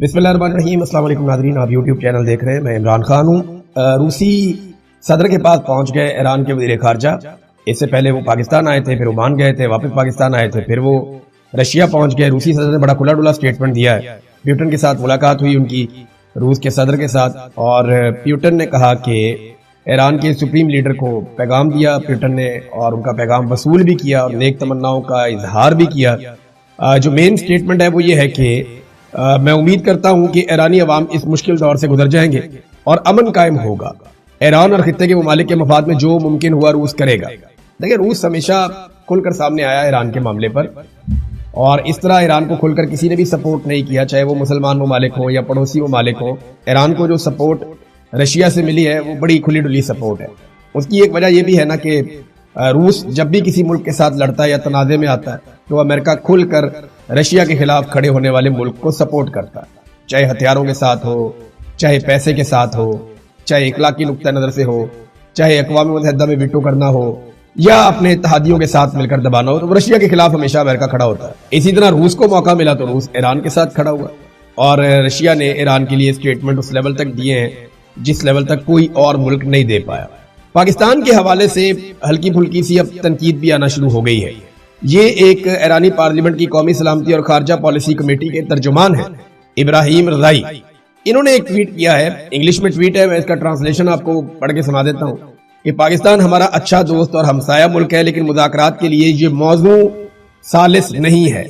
बिस्मिल्लाहिर्रहमानिर्रहीम। अस्सलाम वालेकुम नाज़रीन, आप यूट्यूब चैनल देख रहे हैं। मैं इमरान खान हूँ। रूसी सदर के पास पहुंच गए ईरान के वज़ीर ख़ारजा। इससे पहले वो पाकिस्तान आए थे, फिर ओमान गए थे, वापस पाकिस्तान आए थे, फिर वो रशिया पहुंच गए। रूसी सदर ने बड़ा खुला डुला स्टेटमेंट दिया है। प्यूटन के साथ मुलाकात हुई उनकी, रूस के सदर के साथ, और प्यूटन ने कहा कि ईरान के सुप्रीम लीडर को पैगाम दिया प्यूटन ने, और उनका पैगाम वसूल भी किया और नेक तमन्नाओं का इजहार भी किया। जो मेन स्टेटमेंट है वो ये है कि मैं उम्मीद करता हूं कि ईरानी अवाम इस मुश्किल दौर से गुजर जाएंगे और अमन कायम होगा। ईरान और खित्ते के ममालिक के मफाद में जो मुमकिन हुआ रूस करेगा। देखिए, रूस हमेशा खुलकर सामने आया ईरान के मामले पर, और इस तरह ईरान को खुलकर किसी ने भी सपोर्ट नहीं किया, चाहे वो मुसलमान ममालिक हो या पड़ोसी ममालिक हो। ईरान को जो सपोर्ट रशिया से मिली है वो बड़ी खुली डुली सपोर्ट है। उसकी एक वजह यह भी है ना कि रूस जब भी किसी मुल्क के साथ लड़ता है या तनाज़े में आता है तो अमेरिका खुलकर रशिया के खिलाफ खड़े होने वाले मुल्क को सपोर्ट करता है, चाहे हथियारों के साथ हो, चाहे पैसे के साथ हो, चाहे इखलाकी नुक्ता नजर से हो, चाहे अक़वाम मुत्तहिदा में वीटो करना हो, या अपने इत्तेहादियों के साथ मिलकर दबाना हो। तो रशिया के खिलाफ हमेशा अमेरिका खड़ा होता है। इसी तरह रूस को मौका मिला तो रूस ईरान के साथ खड़ा हुआ, और रशिया ने ईरान के लिए स्टेटमेंट उस लेवल तक दिए हैं जिस लेवल तक कोई और मुल्क नहीं दे पाया। पाकिस्तान के हवाले से हल्की फुल्की सी अब तनकीद भी आना शुरू हो गई है। ये एक ईरानी पार्लियामेंट की कौमी सलामती और खारजा पॉलिसी कमेटी के तर्जुमान हैं इब्राहिम रज़ाई। इन्होंने एक ट्वीट किया है, इंग्लिश में ट्वीट है, मैं इसका ट्रांसलेशन आपको पढ़ के सुना देता हूँ कि पाकिस्तान हमारा अच्छा दोस्त और हमसाया मुल्क है, लेकिन मुज़ाकरात के लिए ये मौजू सालिस नहीं है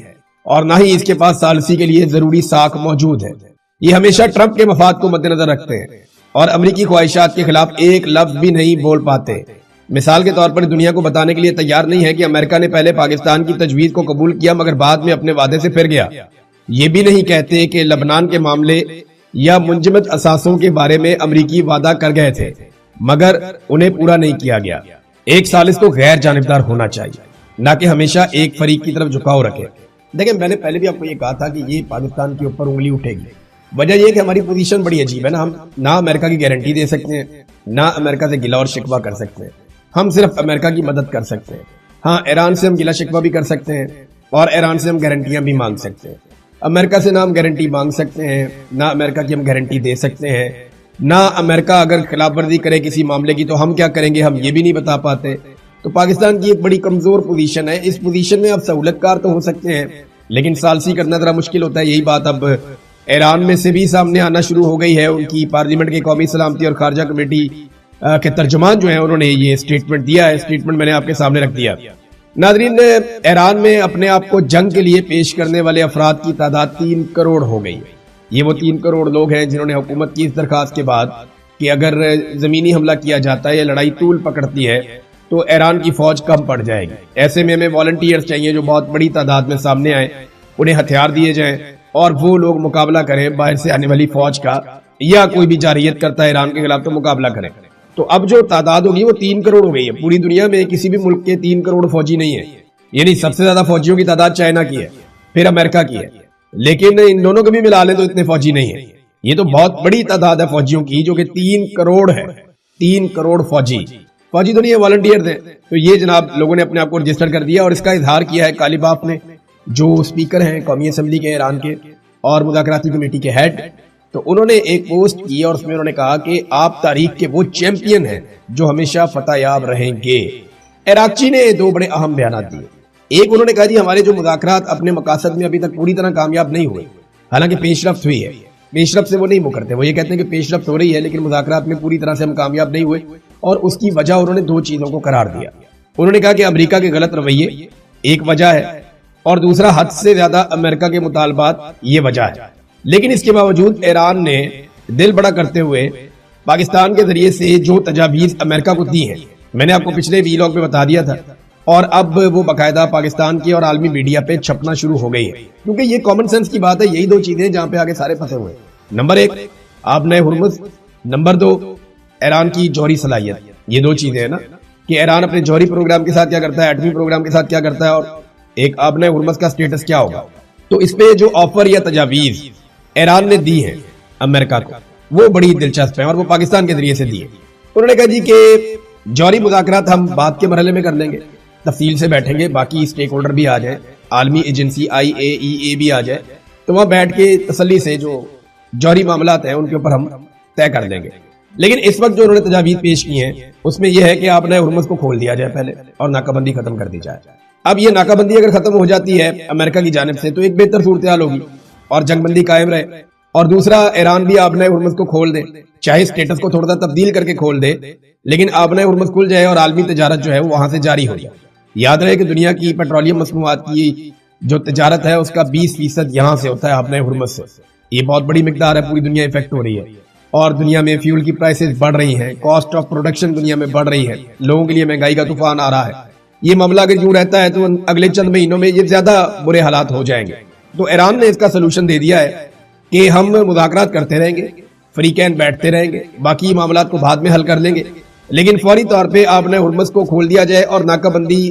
और ना ही इसके पास सालसी के लिए जरूरी साख मौजूद है। ये हमेशा ट्रंप के मफाद को मद्देनजर रखते हैं और अमरीकी ख्वाहिशात के खिलाफ एक लफ्ज भी नहीं बोल पाते। मिसाल के तौर पर दुनिया को बताने के लिए तैयार नहीं है कि अमेरिका ने पहले पाकिस्तान की तजवीज को कबूल किया मगर बाद में अपने वादे से फिर गया। ये भी नहीं कहते कि लबनान के मामले या मुंजमद असासों के बारे में अमरीकी वादा कर गए थे मगर उन्हें पूरा नहीं किया गया। एक सालिस तो गैर जानिबदार होना चाहिए, ना कि हमेशा एक फरीक की तरफ झुकाव रखे। देखिए, मैंने पहले भी आपको ये कहा था कि ये पाकिस्तान के ऊपर उंगली उठेगी। वजह यह कि हमारी पोजीशन बड़ी अजीब है ना। हम ना अमेरिका की गारंटी दे सकते हैं, ना अमेरिका से गिला और शिकवा कर सकते हैं। हम सिर्फ अमेरिका की मदद कर सकते हैं। हाँ, ईरान से हम गिला शिकवा भी कर सकते हैं और ईरान से हम गारंटियां भी मांग सकते हैं। अमेरिका से ना हम गारंटी मांग सकते हैं, ना अमेरिका की हम गारंटी दे सकते हैं, ना अमेरिका अगर खिलाफवर्जी करे किसी मामले की तो हम क्या करेंगे हम ये भी नहीं बता पाते। तो पाकिस्तान की एक बड़ी कमजोर पोजीशन है। इस पोजीशन में आप सहूलतकार तो हो सकते हैं, लेकिन सालसी करना जरा मुश्किल होता है। यही बात अब ईरान में से भी सामने आना शुरू हो गई है। उनकी पार्लियामेंट की कौमी सलामती और खारजा कमेटी के तर्जुमान जो है उन्होंने ये स्टेटमेंट दिया है। स्टेटमेंट मैंने आपके सामने रख दिया। नाज़रीन, ईरान में अपने आप को जंग के लिए पेश करने वाले अफराद की तादाद 3 करोड़ हो गई। ये वो 3 करोड़ लोग हैं जिन्होंने हुकूमत की इस दरखास्त के बाद कि अगर जमीनी हमला किया जाता है या लड़ाई तूल पकड़ती है तो ईरान की फौज कम पड़ जाएगी। ऐसे में हमें वॉलंटियर्स चाहिए जो बहुत बड़ी तादाद में सामने आए, उन्हें हथियार दिए जाएं और वो लोग मुकाबला करें बाहर से आने वाली फौज का, या कोई भी जारियत करता है ईरान के खिलाफ तो मुकाबला करें। तो अब जो तादाद होगी वो 3 करोड़ हो गई है। पूरी दुनिया में किसी भी मुल्क के 3 करोड़ फौजी नहीं है। यानी सबसे ज्यादा फौजियों की तादाद चाइना की है, फिर अमेरिका की है, लेकिन इन दोनों को भी मिला लें तो इतने फौजी नहीं है। ये तो बहुत बड़ी तादाद है फौजियों की, जो कि 3 करोड़ है। 3 करोड़ फौजी तो नहीं है, वॉलंटियर थे। तो ये जनाब लोगों ने अपने आप को रजिस्टर कर दिया और इसका इजहार किया है कालिबाफ ने, जो स्पीकर हैं कौमी असम्बली के ईरान के और मुज़ाकराती कमेटी के हेड। तो उन्होंने एक पोस्ट की और उसमें उन्होंने कहा कि आप तारीख के वो चैंपियन हैं जो हमेशा फतहयाब रहेंगे। इराक़ची ने 2 बड़े अहम बयान दिए। एक, उन्होंने कहा जी हमारे जो मुज़ाकरात अपने मकासद में अभी तक पूरी तरह कामयाब नहीं हुए, हालांकि पेशरफ्त हुई है। पेशरफ्त से वो नहीं मुकरते, वो ये कहते हैं कि पेशरफ्त हो रही है लेकिन मुज़ाकरात में पूरी तरह से हम कामयाब नहीं हुए, और उसकी वजह उन्होंने 2 चीजों को करार दिया। उन्होंने कहा कि अमेरिका के गलत रवैये एक वजह है और दूसरा हद से ज्यादा अमेरिका के मुतालबात ये वजह है। लेकिन इसके बावजूद ईरान ने दिल बड़ा करते हुए पाकिस्तान के जरिए से जो तजावीज अमेरिका को दी है, मैंने आपको पिछले वीलॉग में बता दिया था, और अब वो बाकायदा पाकिस्तान की और आलमी मीडिया पे छपना शुरू हो गई है। क्योंकि ये कॉमन सेंस की बात है। यही 2 चीजें जहां पे आगे सारे फंसे हुए हैं। नंबर 1 आपने हुर्मुज़, नंबर 2 ईरान की जौहरी सलाहियत। ये 2 चीजें हैं ना कि ईरान अपने जौहरी प्रोग्राम के साथ क्या करता है, एटमी प्रोग्राम के साथ क्या करता है, और एक आपने हुर्मुज़ का स्टेटस क्या होगा। तो इस पे जो ऑफर या तजावीज ईरान ने दी है अमेरिका को, वो बड़ी दिलचस्प है और वो पाकिस्तान के जरिए से दी है। उन्होंने कहा जी कि जौहरी मुज़ाकरात हम बाद के मरहले में कर लेंगे, तफसील से बैठेंगे, बाकी स्टेक होल्डर भी आ जाए, आलमी एजेंसी IAEA भी आ जाए, तो वहां बैठ के तसल्ली से जो जौहरी मामलात हैं उनके ऊपर हम तय कर देंगे। लेकिन इस वक्त जो उन्होंने तजावीज पेश की हैं उसमें यह है कि आपने हुर्मुज़ को खोल दिया जाए पहले और नाकाबंदी खत्म कर दी जाए। अब ये नाकाबंदी अगर खत्म हो जाती है अमेरिका की जानिब से तो एक बेहतर सूरत हाल होगी और जंगबंदी कायम रहे। और दूसरा, ईरान भी आपने हुर्मुज़ को खोल दे, चाहे स्टेटस को थोड़ा सा तब्दील करके खोल दे, लेकिन आपने हुर्मुज़ खुल जाए और आलमी तजारत जो है वो वहां से जारी हो जाए। याद रहे कि दुनिया की पेट्रोलियम मसनूआत की जो तजारत है उसका 20% यहां से होता है आपने हुर्मुज़ से। ये बहुत बड़ी मिकदार है, पूरी दुनिया इफेक्ट हो रही है और दुनिया में फ्यूल की प्राइसेस बढ़ रही हैं, कॉस्ट ऑफ प्रोडक्शन दुनिया में बढ़ रही है, लोगों के लिए महंगाई का तूफान आ रहा है। ये मामला अगर यूं रहता है तो अगले चंद महीनों में ये ज्यादा बुरे हालात हो जाएंगे। तो ईरान ने इसका सोल्यूशन दे दिया है कि हम मुज़ाकरात करते रहेंगे, फ्री कैन बैठते रहेंगे, बाकी मामला को बाद में हल कर लेंगे, लेकिन फौरी तौर पे आपने हुर्मुज़ को खोल दिया जाए और नाकाबंदी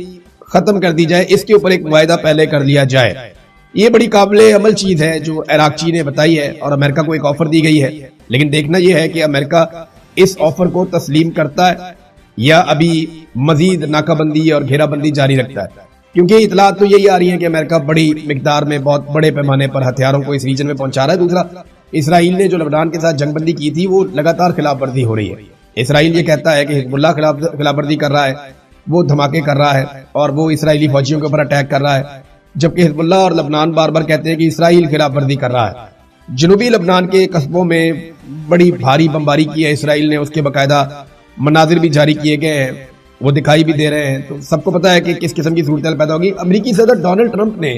खत्म कर दी जाए, इसके ऊपर एक वायदा पहले कर लिया जाए। ये बड़ी काबिले अमल चीज है जो इराक़ची ने बताई है और अमेरिका को एक ऑफर दी गई है। लेकिन देखना यह है कि अमेरिका इस ऑफर को तस्लीम करता है या अभी मजीद नाकाबंदी और घेराबंदी जारी रखता है, क्योंकि इतलात तो यही आ रही है कि अमेरिका बड़ी मिकदार में बहुत बड़े पैमाने पर हथियारों को इस रीजन में पहुंचा रहा है। दूसरा, इसराइल ने जो लेबनान के साथ जंगबंदी की थी वो लगातार खिलाफवर्जी हो रही है। इसराइल ये कहता है कि हिजबुल्लाह खिलाफवर्जी कर रहा है, वो धमाके कर रहा है और वो इसराइली फौजियों के ऊपर अटैक कर रहा है, जबकि हिजबुल्लाह और लेबनान बार बार कहते हैं कि इसराइल खिलाफवर्जी कर रहा है। जनूबी लेबनान के कस्बों में बड़ी भारी बमबारी की है इसराइल ने, उसके बाकायदा मनाजिर भी जारी किए गए हैं, वो दिखाई भी दे रहे हैं। तो सबको पता है कि किस किस्म की सूरत पैदा होगी। अमेरिकी सदर डोनाल्ड ट्रंप ने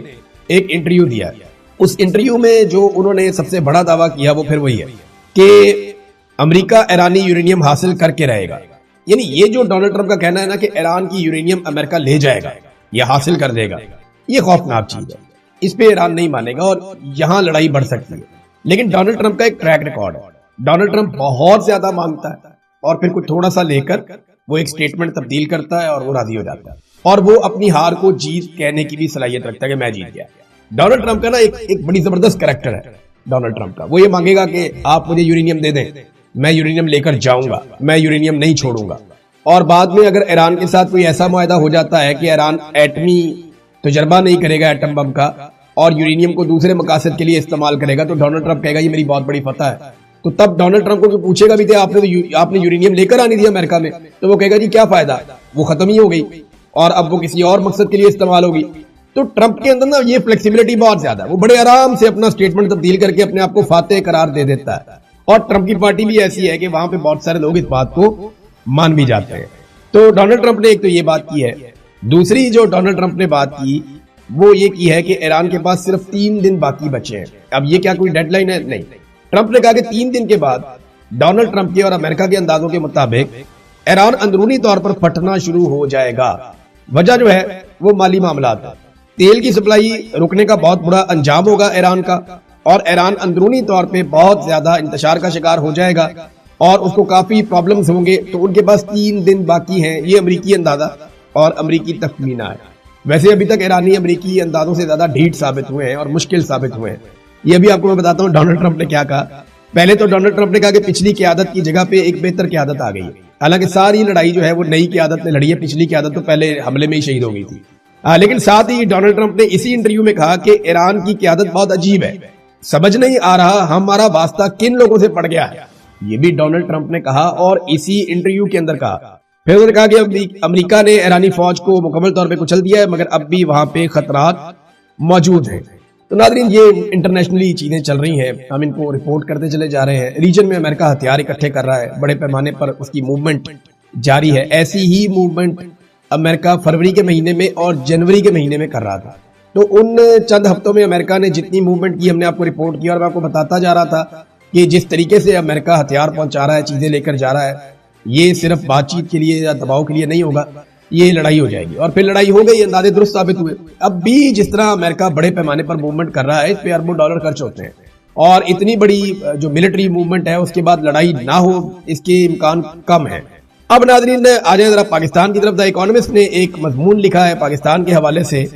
एक इंटरव्यू दिया, उस इंटरव्यू में जो उन्होंने सबसे बड़ा दावा किया वो फिर वही है कि अमेरिका ईरानी यूरेनियम हासिल करके रहेगा। यानी ये जो डोनाल्ड ट्रंप का कहना है ना कि ईरान की यूरेनियम अमेरिका ले जाएगा या हासिल कर देगा, ये खौफनाक चीज है। इस पे ईरान नहीं मानेगा और यहां लड़ाई बढ़ सकती है। लेकिन डोनाल्ड ट्रंप का एक ट्रैक रिकॉर्ड है, डोनाल्ड ट्रंप बहुत ज्यादा मांगता है और फिर कुछ थोड़ा सा लेकर वो एक स्टेटमेंट तब्दील करता है और वो राजी हो जाता है और वो अपनी हार को जीत कहने की भी सलाहियत रखता है कि मैं जीत गया। डोनाल्ड ट्रंप का ना एक बड़ी जबरदस्त कैरेक्टर है डोनाल्ड ट्रंप का। वो ये मांगेगा कि आप मुझे यूरेनियम दे दें, मैं यूरेनियम लेकर जाऊंगा, मैं यूरेनियम नहीं छोड़ूंगा। और बाद में अगर ईरान के साथ कोई ऐसा मुआहदा हो जाता है कि ईरान एटमी तजर्बा नहीं करेगा एटम बम का और यूरेनियम को दूसरे मकासद के लिए इस्तेमाल करेगा, तो डोनाल्ड ट्रंप कहेगा ये मेरी बहुत बड़ी फतह है। तो तब डोनाल्ड ट्रंप को पूछेगा भी थे आपने यूरेनियम लेकर आनी थी अमेरिका में, तो वो कहेगा जी क्या फायदा, वो खत्म ही हो गई और अब वो किसी और मकसद के लिए इस्तेमाल होगी। तो ट्रंप के अंदर ना ये फ्लेक्सिबिलिटी बहुत ज्यादा है, वो बड़े आराम से अपना स्टेटमेंट तब्दील करके अपने आप को फातेह करार दे देता है। और ट्रंप की पार्टी भी ऐसी है कि वहां पे बहुत सारे लोग इस बात को मान भी जाते हैं। तो डोनाल्ड ट्रंप ने एक तो ये बात की है। दूसरी जो डोनाल्ड ट्रंप ने बात की वो ये की है कि ईरान के पास सिर्फ 3 दिन बाकी बचे हैं। अब ये क्या कोई डेडलाइन है? नहीं। ट्रंप ने कहा कि 3 दिन के बाद डोनाल्ड ट्रंप के और अमेरिका के अंदाजों के मुताबिक ईरान अंदरूनी तौर पर फटना शुरू हो जाएगा। वजह जो है वो माली मामला है, तेल की सप्लाई रुकने का बहुत बुरा अंजाम होगा ईरान का और ईरान अंदरूनी तौर पे बहुत ज्यादा इंतशार का शिकार हो जाएगा और उसको काफी प्रॉब्लम्स होंगे। तो उनके पास 3 दिन बाकी हैं, ये अमरीकी अंदाजा और अमरीकी तखमीना है। वैसे अभी तक ईरानी अमरीकी अंदाजों से ज्यादा ढीठ साबित हुए हैं और मुश्किल साबित हुए हैं। ये भी आपको मैं बताता हूँ डोनाल्ड ट्रंप ने क्या कहा। पहले तो डोनाल्ड ट्रंप ने कहा कि पिछली क़यादत की जगह पे एक बेहतर क़यादत आ गई है। हालांकि सारी लड़ाई जो है वो नई क़यादत ने लड़ी है, पिछली क़यादत तो पहले हमले में ही शहीद हो गई थी। लेकिन साथ ही डोनाल्ड ट्रंप ने इसी इंटरव्यू में कहा कि ईरान की क़यादत बहुत अजीब है, समझ नहीं आ रहा हमारा वास्ता किन लोगों से पड़ गया है। ये भी डोनाल्ड ट्रंप ने कहा और इसी इंटरव्यू के अंदर कहा। फिर उन्होंने कहा कि अमेरिका ने ईरानी फौज को मुकम्मल तौर पे कुचल दिया है, मगर अब भी वहां पे खतरात मौजूद हैं। तो नाज़रीन, ये इंटरनेशनली चीजें चल रही हैं, हम इनको रिपोर्ट करते चले जा रहे हैं। रीजन में अमेरिका हथियार इकट्ठे कर रहा है, बड़े पैमाने पर उसकी मूवमेंट जारी है। ऐसी ही मूवमेंट अमेरिका फरवरी के महीने में और जनवरी के महीने में कर रहा था। तो उन चंद हफ्तों में अमेरिका ने जितनी मूवमेंट की हमने आपको रिपोर्ट किया और मैं आपको बताता जा रहा था कि जिस तरीके से अमेरिका हथियार पहुंचा रहा है, चीजें लेकर जा रहा है, ये सिर्फ बातचीत के लिए या दबाव के लिए नहीं होगा, ये लड़ाई हो जाएगी। और फिर लड़ाई हो गई, अंदाजे दुरुस्त साबित हुए। अब भी जिस तरह अमेरिका बड़े पैमाने पर मूवमेंट कर रहा है, इस पे अरबों डॉलर खर्च होते हैं और इतनी बड़ी जो मिलिट्री मूवमेंट है उसके बाद लड़ाई ना हो इसके इम्कान कम है। अब नाज़रीन आ जाए जरा पाकिस्तान की तरफ। द इकोनॉमिस्ट ने एक मजमून लिखा है पाकिस्तान के हवाले से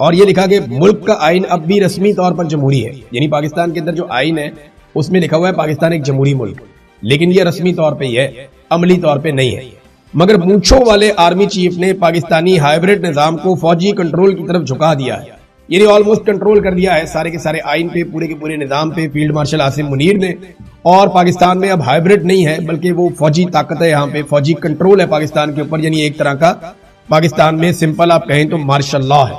और ये लिखा कि मुल्क का आइन अब भी रस्मी तौर पर जमहूरी है। यानी पाकिस्तान के अंदर जो आइन है उसमें लिखा हुआ है पाकिस्तान एक जमहूरी मुल्क, लेकिन ये रस्मी तौर पे ही है, अमली तौर पे नहीं है। मगर मूंछों वाले आर्मी चीफ ने पाकिस्तानी हाइब्रिड निजाम को फौजी कंट्रोल की तरफ झुका दिया है। यानी ऑलमोस्ट कंट्रोल कर दिया है सारे के सारे आइन पे, पूरे के पूरे निजाम पे फील्ड मार्शल आसिम मुनीर ने। और पाकिस्तान में अब हाइब्रिड नहीं है बल्कि वो फौजी ताकत है, यहाँ पे फौजी कंट्रोल है पाकिस्तान के ऊपर, यानी एक तरह का पाकिस्तान में सिंपल आप कहें तो मार्शल लॉ है।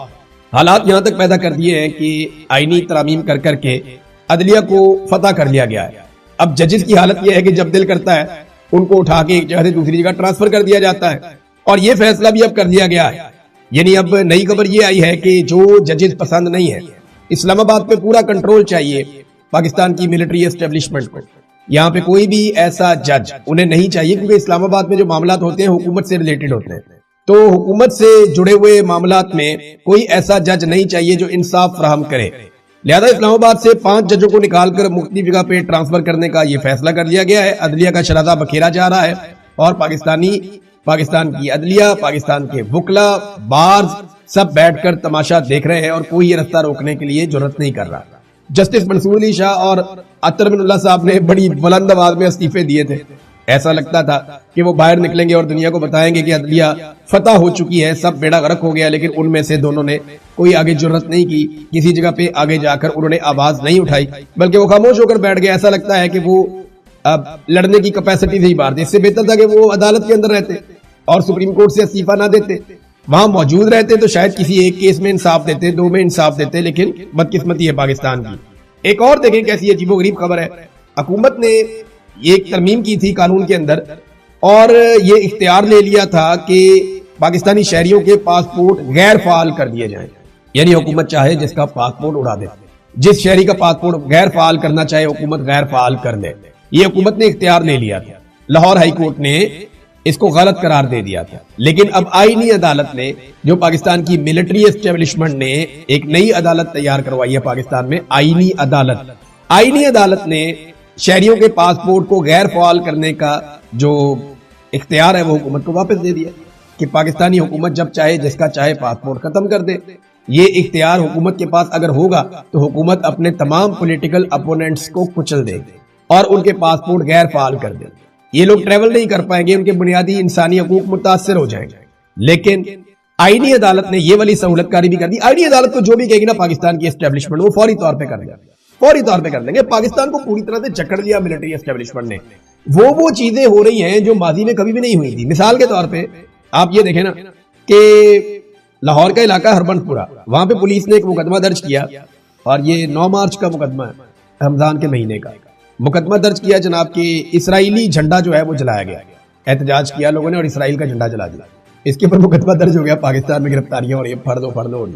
हालात यहां तक पैदा कर दिए हैं कि आईनी तरामीम कर करके अदलिया को फतह कर लिया गया है। अब जजेस की हालत यह है कि जब दिल करता है उनको उठा के एक जगह से दूसरी जगह ट्रांसफर कर दिया जाता है, और ये फैसला भी अब कर दिया गया है। यानी अब नई खबर ये आई है कि जो जजेस पसंद नहीं है, इस्लामाबाद पे पूरा कंट्रोल चाहिए पाकिस्तान की मिलिट्री एस्टेब्लिशमेंट को। यहाँ पे कोई भी ऐसा जज उन्हें नहीं चाहिए, क्योंकि इस्लामाबाद में जो मामलात होते हैं हुकूमत से रिलेटेड होते हैं, तो हुकूमत से जुड़े हुए मामलात में कोई ऐसा जज नहीं चाहिए जो इंसाफ फराहम करे। लिहाजा इस्लामाबाद से 5 जजों को निकालकर मुख्तलिफ जगह पे ट्रांसफर करने का ये फैसला कर लिया गया है। अदलिया का शराधा बखेरा जा रहा है और पाकिस्तान की अदलिया, पाकिस्तान के वकला, बार्स सब बैठकर तमाशा देख रहे हैं और कोई ये रास्ता रोकने के लिए जरूरत नहीं कर रहा। जस्टिस मंसूर अली शाह और अतर बिनुल्लाह साहब ने बड़ी बुलंद आवाज में इस्तीफे दिए थे। ऐसा लगता था कि वो बाहर निकलेंगे और दुनिया को बताएंगे कि अदलिया फतह हो चुकी है, सब बेड़ा गर्क हो गया, लेकिन उनमें से दोनों ने कोई आगे जरूरत नहीं की, किसी जगह पे आगे जाकर उन्होंने आवाज नहीं उठाई, बल्कि वो खामोश होकर बैठ गए। ऐसा लगता है कि वो अब लड़ने की कैपेसिटी से ही बाहर थे। इससे बेहतर था कि वो अदालत के अंदर रहते और सुप्रीम कोर्ट से इस्तीफा ना देते, वहां मौजूद रहते तो शायद किसी एक केस में इंसाफ देते, 2 में इंसाफ देते, लेकिन बदकिस्मती है पाकिस्तान की। एक और देखें कैसी अजीबोगरीब खबर है। हुकूमत ने एक तरमीम की थी कानून के अंदर और ये इख्तियार ले लिया था कि पाकिस्तानी शहरियों के पासपोर्ट गैर फाल कर दिए जाएं। यानी हुकूमत चाहे जिसका पासपोर्ट उड़ा दे, जिस शहरी का पासपोर्ट गैर फाल करना चाहे हुकूमत गैर फाल कर दे। ये हुकूमत ने इख्तियार ले लिया था। लाहौर हाई कोर्ट ने इसको गलत करार दे दिया था, लेकिन अब आईनी अदालत ने, जो पाकिस्तान की मिलिट्री एस्टेब्लिशमेंट ने एक नई अदालत तैयार करवाई है पाकिस्तान में, आईनी अदालत ने शहरियों के पासपोर्ट को गैर फाल करने का जो इख्तियार है वो हुकूमत को वापस दे दिया कि पाकिस्तानी हुकूमत जब चाहे जिसका चाहे पासपोर्ट खत्म कर दे। ये इख्तियार हुकूमत के पास अगर होगा तो हुकूमत अपने तमाम पॉलिटिकल अपोनेंट्स को कुचल देगी और उनके पासपोर्ट गैर फाल कर देगी। ये लोग ट्रेवल नहीं कर पाएंगे, उनके बुनियादी इंसानी हकूक मुतासर हो जाएंगे। लेकिन आईनी अदालत ने ये वाली सहूलतकारी भी कर दी। आईनी अदालत को जो भी कहेगी ना पाकिस्तान की एस्टेब्लिशमेंट, वो फौरी तौर पे कर देगा, फौरी तौर पे कर देंगे। पाकिस्तान को पूरी तरह से जकड़ लिया मिलिट्री एस्टेब्लिशमेंट ने। वो चीजें हो रही हैं जो माजी में कभी भी नहीं हुई थी। मिसाल के तौर पे आप ये देखें ना कि लाहौर का इलाका हरबंसपुरा, वहां पे पुलिस ने एक मुकदमा दर्ज किया और ये 9 मार्च का मुकदमा है, रमजान के महीने का मुकदमा दर्ज किया जनाब कि इसराइली झंडा जो है वो जलाया गया, एहतजाज किया लोगों ने और इसराइल का झंडा जला दिया। इसके ऊपर मुकदमा दर्ज हो गया, पाकिस्तान में गिरफ्तारियां हो रही है, फड़ दो।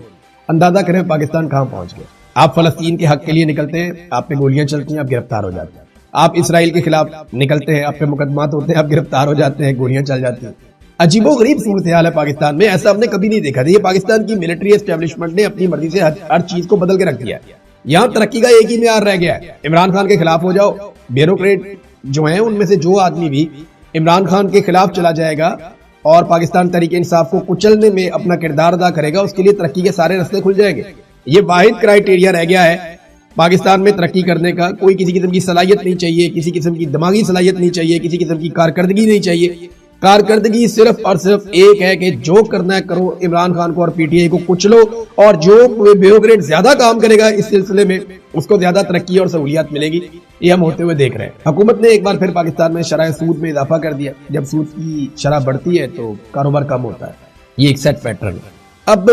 अंदाजा करें पाकिस्तान कहां पहुंच गया। आप फलस्तीन के हक के लिए निकलते हैं, आप पे गोलियां चलती हैं, आप गिरफ्तार हो जाते हैं। आप इसराइल के खिलाफ निकलते हैं, आप पे मुकदमात होते हैं, आप गिरफ्तार हो जाते हैं, गोलियां चल जाती हैं। अजीबोगरीब सूरत हाल है पाकिस्तान में, ऐसा हमने कभी नहीं देखा था। ये पाकिस्तान की मिलिट्री एस्टेब्लिशमेंट ने अपनी मर्जी से हर चीज को बदल के रख दिया। यहाँ तरक्की का एक ही म्यार रह गया है, इमरान खान के खिलाफ हो जाओ। ब्यूरोक्रेट जो हैं उनमें से जो आदमी भी इमरान खान के खिलाफ चला जाएगा और पाकिस्तान तहरीक इंसाफ को कुचलने में अपना किरदार अदा करेगा, उसके लिए तरक्की के सारे रास्ते खुल जाएंगे। ये वाहिद क्राइटेरिया रह गया है पाकिस्तान में तरक्की करने का। कोई किसी किस्म की सलाहियत नहीं चाहिए, किसी किस्म की दिमागी सलाहियत नहीं चाहिए, किसी किस्म की कारकर्दगी नहीं चाहिए। कारकर्दगी सिर्फ और सिर्फ एक है कि जो करना है करो, इमरान खान को और पीटीआई को कुचलो, और जो ब्यूरोक्रेट ज्यादा काम करेगा इस सिलसिले में उसको ज्यादा तरक्की और सहूलियत मिलेगी। ये हम होते हुए देख रहे हैं। हुकूमत ने एक बार फिर पाकिस्तान में शरह सूद में इजाफा कर दिया। जब सूद की शरह बढ़ती है तो कारोबार कम होता है, ये एक सेट पैटर्न है। अब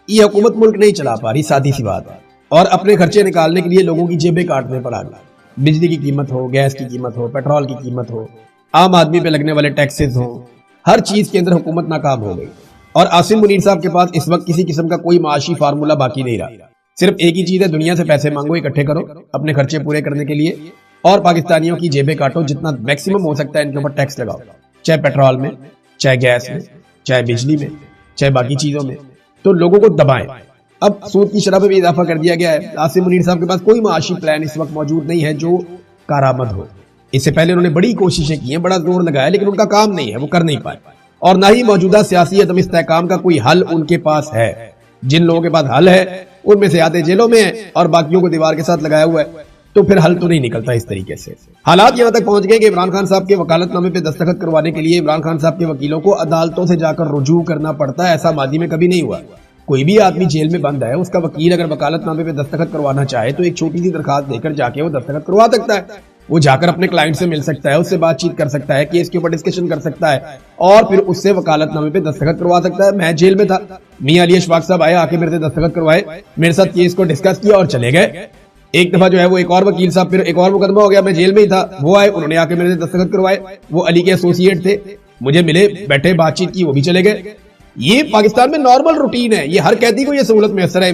ये हुकूमत मुल्क नहीं चला पा रही, सादी सी बात है, और अपने खर्चे निकालने के लिए लोगों की जेबें काटने पड़ा। बिजली की कीमत हो, गैस की कीमत हो, पेट्रोल की कीमत हो, आम आदमी पे लगने वाले टैक्सेस हो, हर चीज के अंदर हुकूमत नाकाम हो गई। और आसिम मुनीर साहब के पास इस वक्त किसी किस्म का कोई माशी फार्मूला बाकी नहीं रहा। सिर्फ एक ही चीज है, दुनिया से पैसे मांगो, इकट्ठे करो अपने खर्चे पूरे करने के लिए, और पाकिस्तानियों की जेबें काटो, जितना मैक्सिमम हो सकता है इनके ऊपर टैक्स लगाओ, चाहे पेट्रोल में, चाहे गैस में, चाहे बिजली में, चाहे बाकी चीजों में, तो लोगों को दबाएं। अब सूद की शरह पे भी इजाफा कर दिया गया है। आसिम मुनीर साहब के पास कोई माशी प्लान इस वक्त मौजूद नहीं है जो कारामद हो। इससे पहले उन्होंने बड़ी कोशिशें की हैं, बड़ा जोर लगाया, लेकिन उनका काम नहीं है, वो कर नहीं पाए। और ना ही मौजूदा सियासी अदम इस्तेहकाम का कोई हल उनके पास है। जिन लोगों के पास हल है उनमें से आधे जेलों में है और बाकियों को दीवार के साथ लगाया हुआ है, तो फिर हल तो नहीं निकलता इस तरीके से। हालात यहां तक पहुंच गए कि इमरान खान साहब के वकालतनामे पे दस्तखत करवाने के लिए इमरान खान साहब के वकीलों को अदालतों से जाकर रुजू करना पड़ता है। ऐसा माजी में कभी नहीं हुआ। कोई भी आदमी जेल में बंद है, उसका वकील अगर वकालतनामे पे दस्तखत करवाना चाहे तो एक छोटी सी दरखास्त देकर जाके वो दस्तखत करवा सकता है। वो जाकर अपने क्लाइंट से मिल सकता है, उससे बातचीत कर सकता है, केस के ऊपर डिस्कशन कर सकता है और फिर उससे वकालतनामे पे दस्तखत करवा सकता है। मैं जेल में था, मियां अली अशफाक साहब आए, आके मेरे से दस्तखत करवाए, मेरे साथ केस को डिस्कस किया और चले गए। एक दफा जो है वो एक और वकील साहब, फिर एक और मुकदमा हो गया, मैं जेल में ही था, वो आए, उन्होंने आके मेरे से दस्तखत करवाए, वो अली के एसोसिएट थे, मुझे मिले, बैठे, बातचीत की, वो भी चले गए। ये पाकिस्तान में नॉर्मल रूटीन है, ये हर कैदी को ये सहूलत मैसर है।